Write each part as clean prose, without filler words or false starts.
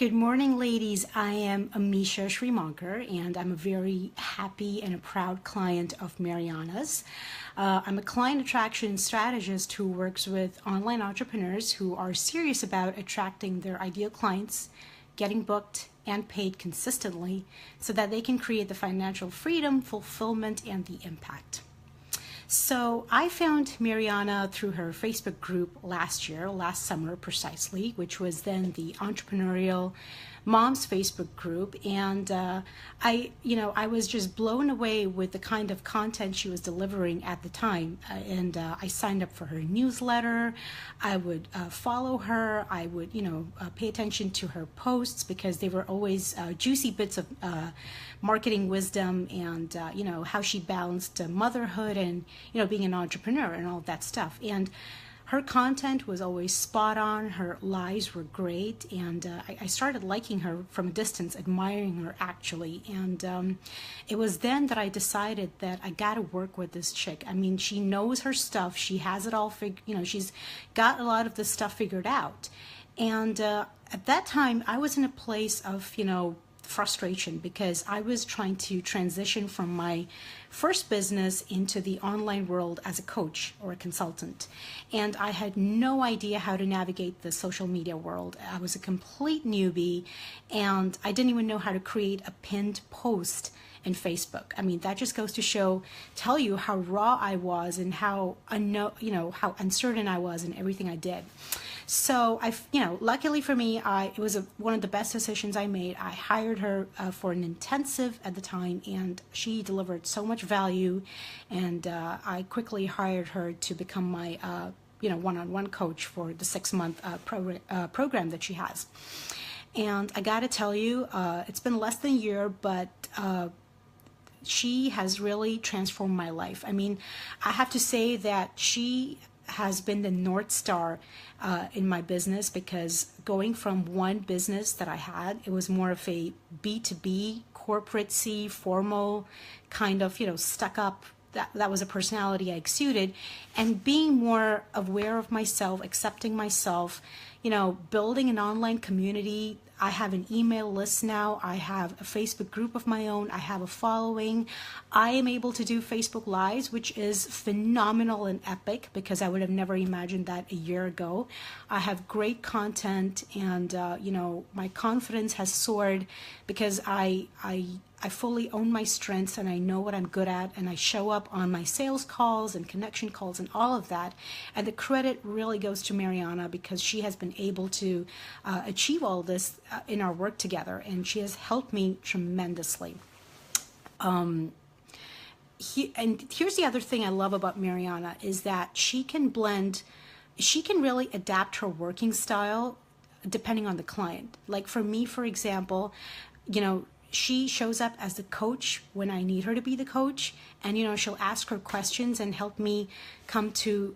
Good morning, ladies. I am Amisha Srimankar, and I'm a very happy and a proud client of Mariana's. I'm a client attraction strategist who works with online entrepreneurs who are serious about attracting their ideal clients, getting booked and paid consistently so that they can create the financial freedom, fulfillment, and the impact. So I found Mariana through her Facebook group last summer precisely, which was then the Entrepreneurial Moms Facebook group, and I was just blown away with the kind of content she was delivering at the time, and I signed up for her newsletter. I would follow her. I would pay attention to her posts because they were always juicy bits of marketing wisdom and how she balanced motherhood and being an entrepreneur and all that stuff. And her content was always spot on. Her lives were great, and I started liking her from a distance, admiring her actually. And it was then that I decided that I got to work with this chick. I mean, she knows her stuff. She has it all she's got a lot of this stuff figured out. And at that time, I was in a place of frustration because I was trying to transition from my first business into the online world as a coach or a consultant. And I had no idea how to navigate the social media world. I was a complete newbie, and I didn't even know how to create a pinned post in Facebook. I mean, that just goes to tell you how raw I was and how how uncertain I was in everything I did. So luckily for me, it was one of the best decisions I made. I hired her for an intensive at the time, and she delivered so much value. And I quickly hired her to become my one-on-one coach for the 6-month program that she has. And I got to tell you, it's been less than a year, but she has really transformed my life. I mean, I have to say that she has been the North Star in my business, because going from one business that I had, it was more of a B2B, corporate-y, formal, kind of, stuck up. That was a personality I exuded, and being more aware of myself, accepting myself, building an online community. I have an email list now. I have a Facebook group of my own. I have a following. I am able to do Facebook Lives, which is phenomenal and epic because I would have never imagined that a year ago. I have great content, and my confidence has soared because I fully own my strengths, and I know what I'm good at, and I show up on my sales calls and connection calls and all of that. And the credit really goes to Mariana because she has been able to achieve all this in our work together, and she has helped me tremendously. And here's the other thing I love about Mariana is that she can really adapt her working style depending on the client. Like for me, for example, she shows up as the coach when I need her to be the coach, and she'll ask her questions and help me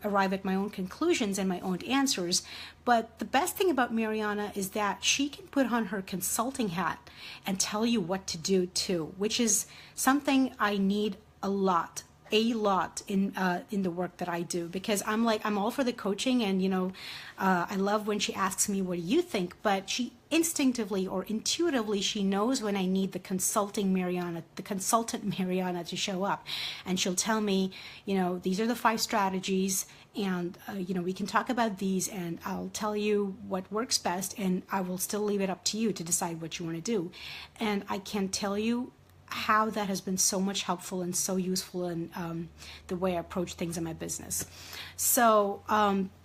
arrive at my own conclusions and my own answers. But the best thing about Mariana is that she can put on her consulting hat and tell you what to do too, which is something I need a lot in the work that I do, because I'm all for the coaching, and I love when she asks me, what do you think? But she instinctively or intuitively, she knows when I need the consultant Mariana to show up, and she'll tell me, these are the 5 strategies, and we can talk about these, and I'll tell you what works best, and I will still leave it up to you to decide what you want to do. And I can tell you how that has been so much helpful and so useful in the way I approach things in my business. So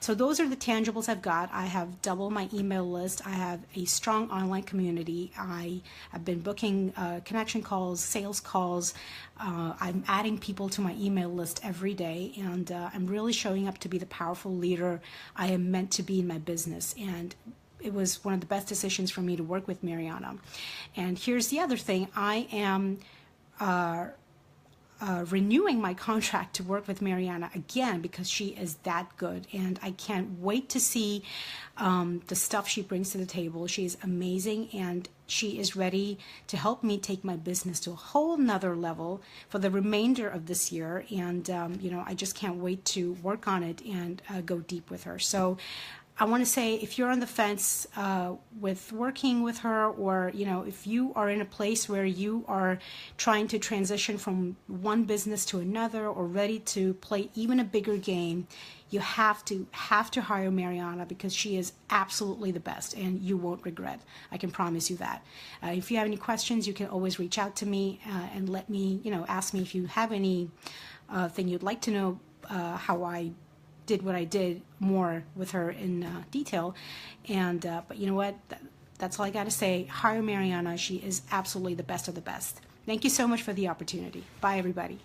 those are the tangibles I've got. I have double my email list. I have a strong online community. I have been booking connection calls, sales calls. I'm adding people to my email list every day, and I'm really showing up to be the powerful leader I am meant to be in my business. And it was one of the best decisions for me to work with Mariana. And here's the other thing. I am renewing my contract to work with Mariana again because she is that good, and I can't wait to see the stuff she brings to the table. She is amazing, and she is ready to help me take my business to a whole nother level for the remainder of this year. And I just can't wait to work on it and go deep with her. So I want to say, if you're on the fence with working with her, or if you are in a place where you are trying to transition from one business to another, or ready to play even a bigger game, you have to hire Mariana, because she is absolutely the best, and you won't regret. I can promise you that. If you have any questions, you can always reach out to me and let me, ask me if you have any thing you'd like to know, how I did what I did more with her in detail. And but you know what? That's all I got to say. Hire Mariana. She is absolutely the best of the best. Thank you so much for the opportunity. Bye, everybody.